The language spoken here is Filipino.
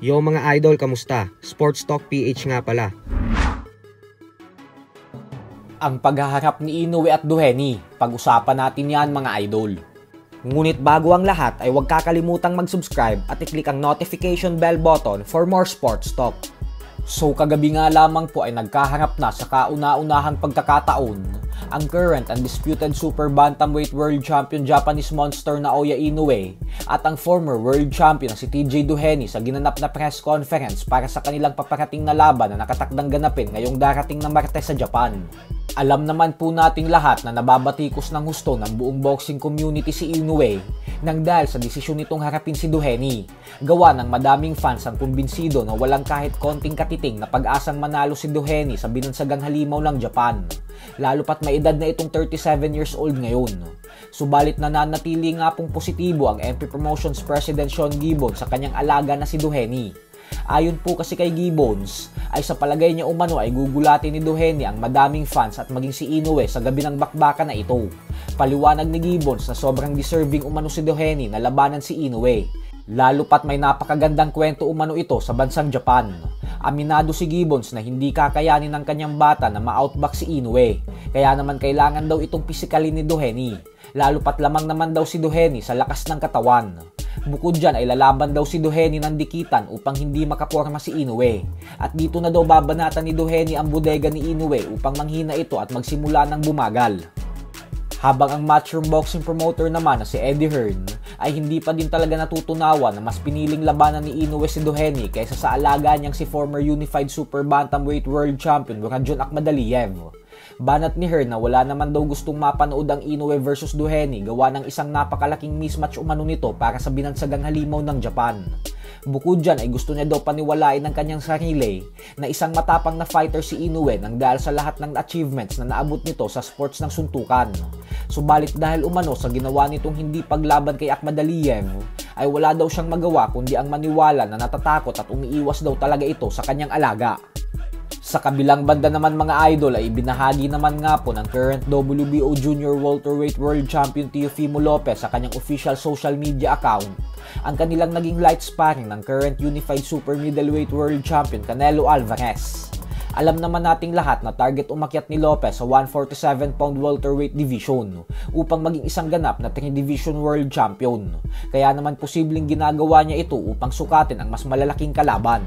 Yo mga idol, kamusta? Sports Talk PH nga pala. Ang paghaharap ni Inoue at Duheny, pag-usapan natin yan mga idol. Ngunit bago ang lahat ay huwag kakalimutang mag-subscribe at i-click ang notification bell button for more sports talk. So kagabi nga lamang po ay nagkaharap na sa kauna-unahang pagkakataon ang current undisputed super bantamweight world champion Japanese monster Naoya Inoue at ang former world champion na si TJ Duheny sa ginanap na press conference para sa kanilang paparating na laban na nakatakdang ganapin ngayong darating na Martes sa Japan. Alam naman po nating lahat na nababatikos ng husto ng buong boxing community si Inoue nang dahil sa desisyon nitong harapin si Duheny. Gawa ng madaming fans ang kumbinsido na walang kahit konting katiting na pag-asang manalo si Duheny sa binansagang halimaw ng Japan. Lalo pat may edad na itong 37 years old ngayon. Subalit nananatili nga pong positibo ang MP Promotions President Sean Gibbons sa kanyang alaga na si Duheny. Ayon po kasi kay Gibbons, ay sa palagay niya umano ay gugulatin ni Duheny ang madaming fans at maging si Inoue sa gabi ng bakbakan na ito. Paliwanag ni Gibbons na sobrang deserving umano si Duheny na labanan si Inoue. Lalo pat may napakagandang kwento umano ito sa bansang Japan. Aminado si Gibbons na hindi kakayanin ng kanyang bata na ma-outback si Inoue. Kaya naman kailangan daw itong pisikalin ni Duheny. Lalo pat lamang naman daw si Duheny sa lakas ng katawan. Bukod dyan ay lalaban daw si Duheny ng dikitan upang hindi makaporma si Inoue. At dito na daw babanatan ni Duheny ang bodega ni Inoue upang manghina ito at magsimula ng bumagal. Habang ang Matchroom Boxing promoter naman na si Eddie Hearn ay hindi pa din talaga natutunawan na mas piniling labanan ni Inoue si Duheny kaysa sa alaga niyang si former Unified Super Bantamweight World Champion Muradjon Akhmadaliev. Banat ni Hearn na wala naman daw gustong mapanood ang Inoue versus Duheny gawa ng isang napakalaking mismatch umano nito para sa binansagang halimaw ng Japan. Bukod dyan ay gusto niya daw paniwalain ng kanyang sarili na isang matapang na fighter si Inoue nang dahil sa lahat ng achievements na naabot nito sa sports ng suntukan. Subalit dahil umano sa ginawa nitong hindi paglaban kay Akhmadaliev ay wala daw siyang magawa kundi ang maniwala na natatakot at umiiwas daw talaga ito sa kanyang alaga. Sa kabilang banda naman mga idol ay ibinahagi naman nga po ng current WBO Junior Welterweight World Champion Teofimo Lopez sa kanyang official social media account ang kanilang naging light sparring ng current Unified Super Middleweight World Champion Canelo Alvarez. Alam naman nating lahat na target umakyat ni Lopez sa 147-pound welterweight division upang maging isang ganap na 3-division world champion. Kaya naman posibleng ginagawa niya ito upang sukatin ang mas malalaking kalaban.